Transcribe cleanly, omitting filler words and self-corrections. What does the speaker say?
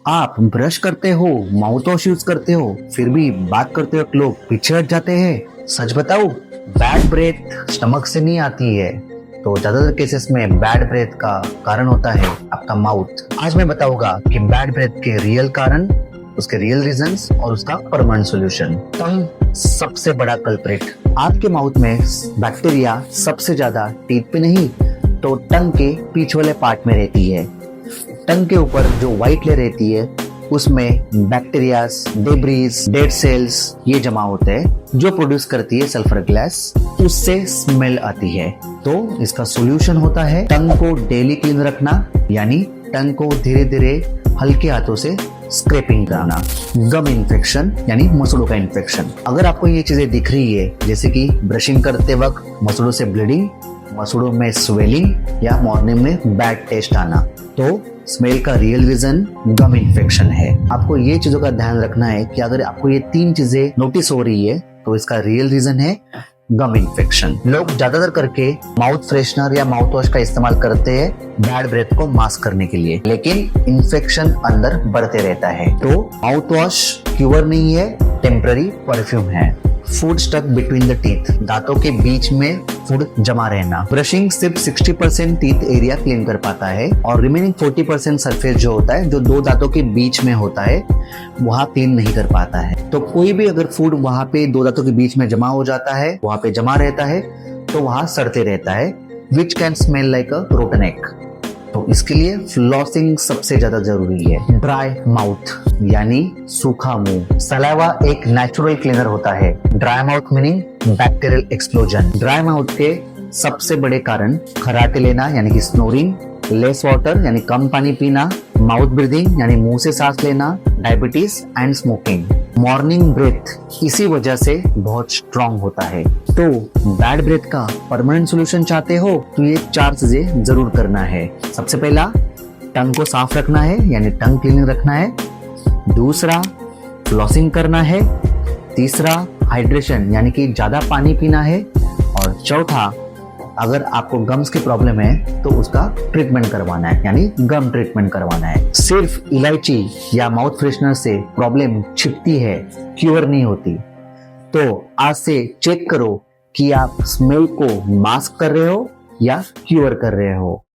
आप ब्रश करते हो, माउथ वॉश यूज करते हो, फिर भी बात करते वक्त लोग पीछे हट जाते हैं। सच बताऊं, बैड ब्रेथ स्टमक से नहीं आती है। तो ज्यादातर केसेस में बैड ब्रेथ का कारण होता है आपका माउथ। आज मैं बताऊंगा कि बैड ब्रेथ के रियल कारण, उसके रियल रीजंस और उसका परमानेंट सॉल्यूशन। टंग सबसे बड़ा कल्प्रिट। आपके माउथ में बैक्टीरिया सबसे ज्यादा टीथ पे नहीं तो टंग के पीछे वाले पार्ट में रहती है। टंग के ऊपर जो व्हाइट लेयर रहती है उसमें बैक्टीरियाज, डेब्रीज, डेड सेल्स ये जमा होते हैं जो प्रोड्यूस करती है सल्फर गैस। उससे स्मेल आती है। तो इसका सॉल्यूशन होता है टंग को डेली क्लीन रखना, यानी टंग को धीरे धीरे हल्के हाथों से स्क्रैपिंग कराना। गम इन्फेक्शन यानी मसूड़ों का इन्फेक्शन। अगर आपको ये चीजें दिख रही है जैसे कि ब्रशिंग करते वक्त मसूड़ों से ब्लीडिंग, मसूड़ों में स्वेलिंग या मॉर्निंग में बैड टेस्ट आना, तो स्मेल का रियल रीजन गम इन्फेक्शन है। आपको ये चीजों का ध्यान रखना है कि अगर आपको ये तीन चीजें नोटिस हो रही है तो इसका रियल रीजन है गम इन्फेक्शन। लोग ज्यादातर करके माउथ फ्रेशनर या माउथ वॉश का इस्तेमाल करते हैं बैड ब्रेथ को मास्क करने के लिए, लेकिन इन्फेक्शन अंदर बढ़ते रहता है। तो माउथ वॉश क्यूर नहीं है, टेम्पररी परफ्यूम है। Food stuck between the teeth, दांतों के बीच में फूड जमा रहना। ब्रशिंग सिर्फ 60% टीथ एरिया क्लीन कर पाता है और रिमेनिंग 40% सरफेस जो होता है, जो दो दांतों के बीच में होता है, वहां क्लीन नहीं कर पाता है। तो कोई भी अगर फूड वहां पे दो दांतों के बीच में जमा हो जाता है, वहां पे जमा रहता है, तो वहां सड़ते रहता है, which can smell like a rotten egg. तो इसके लिए फ्लॉसिंग सबसे ज्यादा जरूरी है। ड्राई माउथ यानी सूखा मुंह। सलाइवा एक नेचुरल क्लीनर होता है। Dry mouth meaning bacterial explosion. Dry mouth के सबसे बड़े कारण खराटे लेना यानी कि स्नोरिंग, लेस वाटर यानी कम पानी पीना, माउथ ब्रीदिंग यानी मुंह से सांस लेना, diabetes and smoking. Morning breath इसी वजह से बहुत स्ट्रांग होता है। तो बैड ब्रेथ का परमानेंट सॉल्यूशन चाहते हो तो ये चार चीजें जरूर करना है। सबसे पहला, टंग को साफ रखना है यानी टंग क्लीनिंग रखना है। दूसरा, फ्लॉसिंग करना है। तीसरा, हाइड्रेशन यानी कि ज्यादा पानी पीना है। और चौथा, अगर आपको गम्स की प्रॉब्लम है तो उसका ट्रीटमेंट करवाना है यानी गम ट्रीटमेंट करवाना है। सिर्फ इलायची या माउथ फ्रेशनर से प्रॉब्लम छिपती है, क्योर नहीं होती। तो आज से चेक करो कि आप स्मेल को मास्क कर रहे हो या क्योर कर रहे हो।